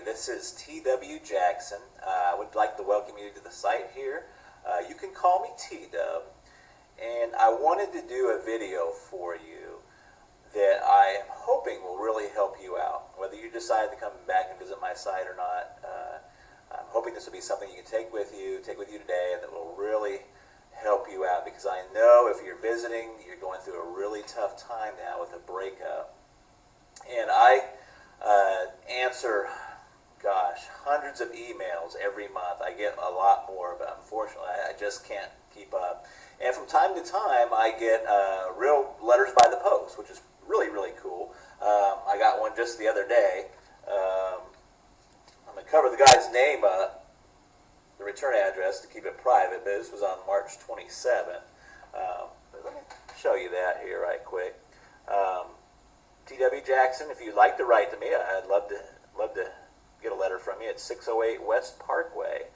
This is T.W. Jackson. I would like to welcome you to the site here. You can call me T-Dub, and I wanted to do a video for you that I am hoping will really help you out. Whether you decide to come back and visit my site or not, I'm hoping this will be something you can take with you today, and that will really help you out, because I know if you're visiting, you're going through a really tough time now with a breakup. And I answer, hundreds of emails every month. I get a lot more, but unfortunately I just can't keep up. And from time to time I get real letters by the post, which is really, really cool. I got one just the other day. I'm going to cover the guy's name up, the return address, to keep it private, but this was on March 27th. But let me show you that here right quick. T.W. Jackson, if you'd like to write to me, I'd love to get a letter from you. It's 608 West Parkway,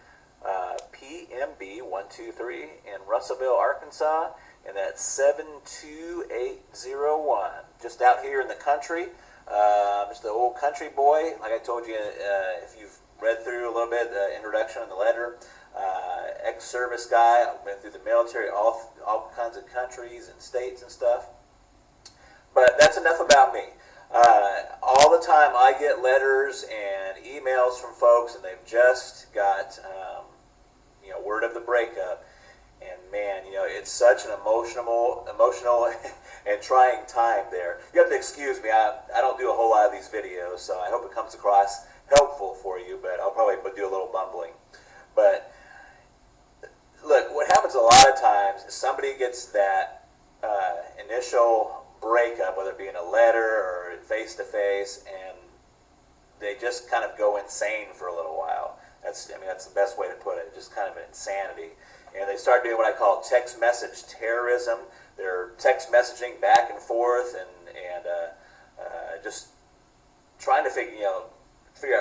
PMB 123 in Russellville, Arkansas, and that's 72801. Just out here in the country, just an old country boy. Like I told you, if you've read through a little bit the introduction and the letter, ex-service guy. I've been through the military, all kinds of countries and states and stuff. But that's enough about me. All the time I get letters and emails from folks, and they've just got word of the breakup. And man, it's such an emotional and trying time there. You have to excuse me. I don't do a whole lot of these videos, so I hope it comes across helpful for you, but I'll probably do a little bumbling. But look, what happens a lot of times is somebody gets that initial breakup, whether it be in a letter or face-to-face, and they just kind of go insane for a little while. That's the best way to put it, just kind of an insanity. And they start doing what I call text message terrorism. They're text messaging back and forth and just trying to figure out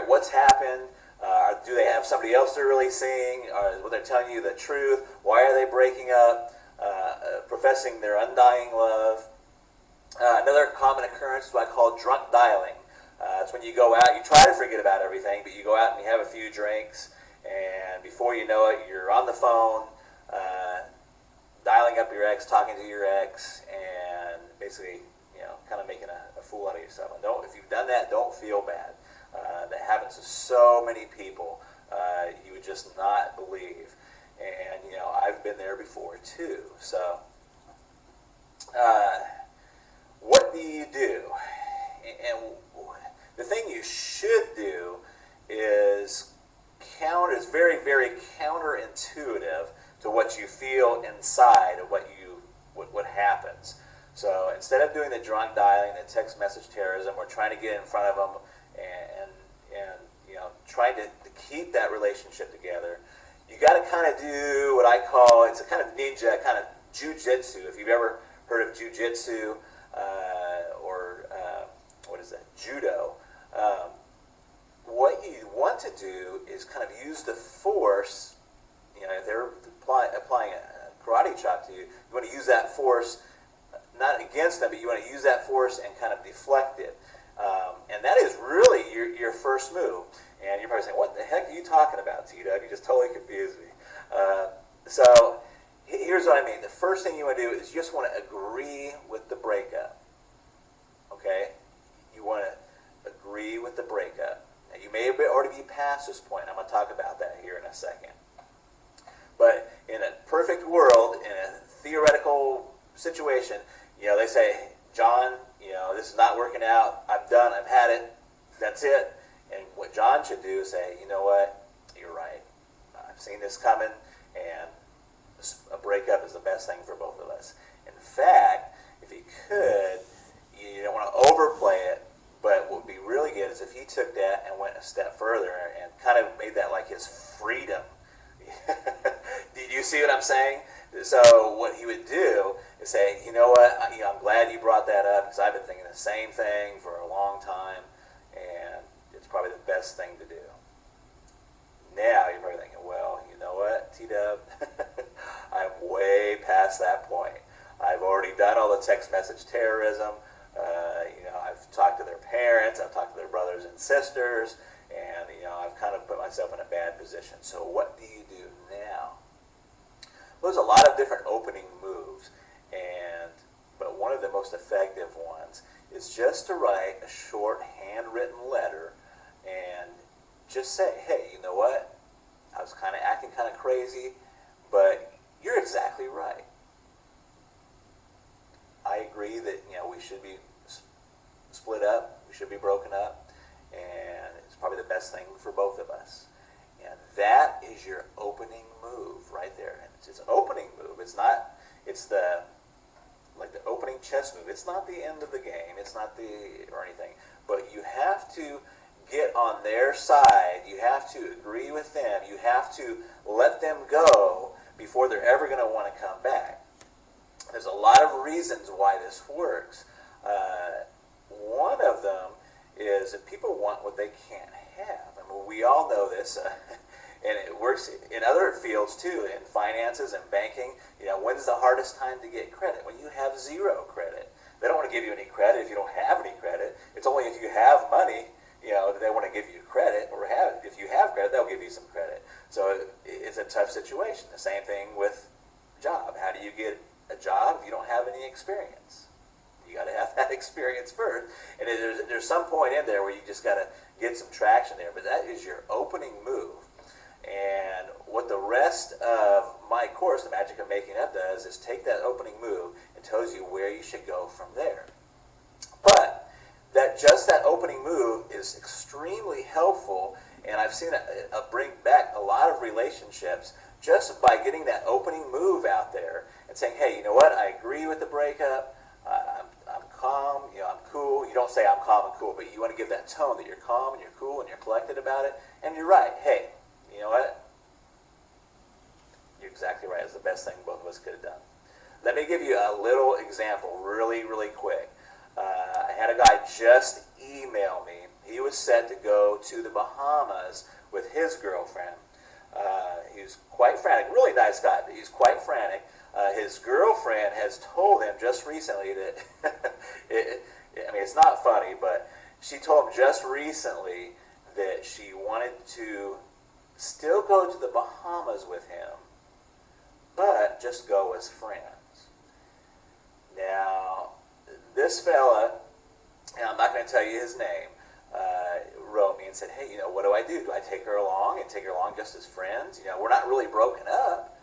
what's happened. Do they have somebody else they're really seeing? Or are they telling you the truth? Why are they breaking up? Professing their undying love. Another common occurrence is what I call drunk dialing. It's when you go out, you try to forget about everything, but you go out and you have a few drinks, and before you know it, you're on the phone, dialing up your ex, talking to your ex, and basically, kind of making a fool out of yourself. And if you've done that, don't feel bad. That happens to so many people. You would just not believe. And, I've been there before too. So, what do you do? And the thing you should do is very, very counterintuitive to what you feel inside of what happens. So instead of doing the drunk dialing, the text message terrorism, we're trying to get in front of them and trying to keep that relationship together. You got to kind of do what I call, it's a kind of ninja, kind of jujitsu. If you've ever heard of jujitsu, or what is that, judo, what you want to do is kind of use the force. If they're applying a karate chop to you, you want to use that force, not against them, but you want to use that force and kind of deflect it. And that is really your first move. And you're probably saying, what the heck are you talking about, T-Dub? You just totally confused me. So here's what I mean. The first thing you want to do is you just want to agree with the breakup. Okay? You want to agree with the breakup. Now, you may already be past this point. I'm going to talk about that here in a second. But in a perfect world, in a theoretical situation, they say, John, this is not working out. I'm done. I've had it. That's it. And what John should do is say, you know what? You're right. I've seen this coming, and a breakup is the best thing for both of us. In fact, if he could, you don't want to overplay it, but what would be really good is if he took that and went a step further and kind of made that like his freedom. Do you see what I'm saying? So what he would do is say, you know what, I'm glad you brought that up, because I've been thinking the same thing for a long time, and it's probably the best thing to do. Now you're probably thinking, well, you know what, T-Dub, I'm way past that point. I've already done all the text message terrorism. I've talked to their parents, I've talked to their brothers and sisters, and I've kind of put myself in a bad position. So what do you do now? Well, there's a lot of different opening moves, but one of the most effective ones is just to write a short handwritten letter and just say, hey, you know what? I was kind of acting kind of crazy, but you're exactly right. I agree that we should be split up, we should be broken up, and it's probably the best thing for both of us. And that is your opening move right there. And it's an opening move. It's not. It's the opening chess move. It's not the end of the game. It's not or anything. But you have to get on their side. You have to agree with them. You have to let them go before they're ever going to want to come back. There's a lot of reasons why this works. One of them is that people want what they can't have. I mean, we all know this, and it works in other fields too, in finances and banking. When's the hardest time to get credit? When you have zero credit. They don't want to give you any credit if you don't have any credit. It's only if you have money, that they want to give you credit, or if you have credit, they'll give you some credit. So it's a tough situation. The same thing with job. How do you get a job if you don't have any experience? You got to have that experience first, and there's some point in there where you just got to get some traction there. But that is your opening move, and what the rest of my course, The Magic of Making Up, does is take that opening move and tells you where you should go from there. But that opening move is extremely helpful, and I've seen it bring back a lot of relationships just by getting that opening move out there and saying, hey, you know what? I agree with the breakup. I'm calm, I'm cool. You don't say I'm calm and cool, but you want to give that tone that you're calm and you're cool and you're collected about it. And you're right. Hey, you know what? You're exactly right. It's the best thing both of us could have done. Let me give you a little example really, really quick. I had a guy just email me. He was set to go to the Bahamas with his girlfriend. He was quite frantic. Really nice guy, but he's quite frantic. His girlfriend has told him just recently that, it's not funny, but she told him just recently that she wanted to still go to the Bahamas with him, but just go as friends. Now, this fella, and I'm not going to tell you his name, wrote me and said, hey, what do I do? Do I take her along and take her along just as friends? We're not really broken up.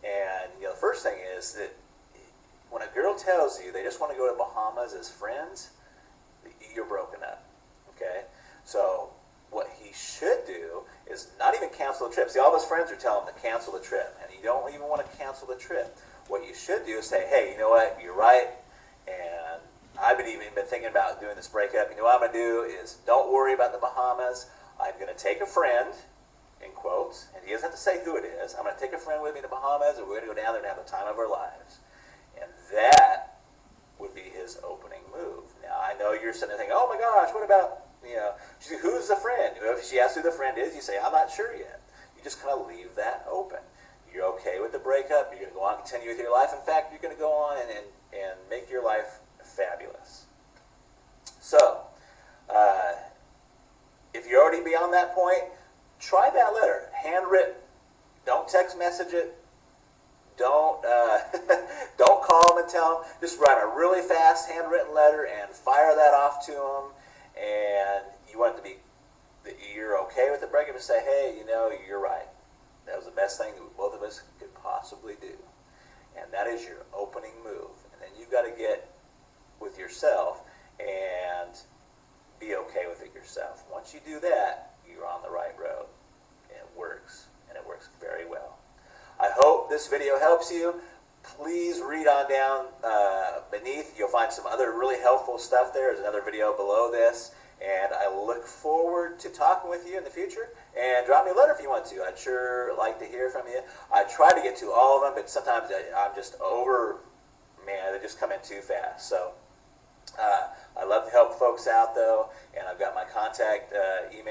And the first thing is that when a girl tells you they just want to go to Bahamas as friends, you're broken up. Okay? So what he should do is not even cancel the trip. See, all of his friends are telling him to cancel the trip, and you don't even want to cancel the trip. What you should do is say, hey, you know what? You're right, and I've even been thinking about doing this breakup. What I'm going to do is don't worry about the Bahamas. I'm going to take a friend, in quotes, and he doesn't have to say who it is. I'm going to take a friend with me to Bahamas, and we're going to go down there and have the time of our lives. And that would be his opening move. Now, I know you're sitting there thinking, oh my gosh, what about, who's the friend? If she asks who the friend is, you say, I'm not sure yet. You just kind of leave that open. You're okay with the breakup. You're going to go on and continue with your life. In fact, you're going to go on and make your life fabulous. So, if you're already beyond that point, try that letter, handwritten. Don't text message it. Don't don't call them and tell them. Just write a really fast handwritten letter and fire that off to them. And you want it to be that you're okay with the breakup and say, hey, you're right. That was the best thing that both of us could possibly do. And that is your opening move. And then you've got to get with yourself and be okay with it yourself. Once you do that, you're on the right road. And it works. And it works very well. I hope this video helps you. Please read on down beneath. You'll find some other really helpful stuff there. There's another video below this. And I look forward to talking with you in the future. And drop me a letter if you want to. I'd sure like to hear from you. I try to get to all of them, but sometimes I'm just they just come in too fast. So I love to help folks out, though. And I've got my contact email.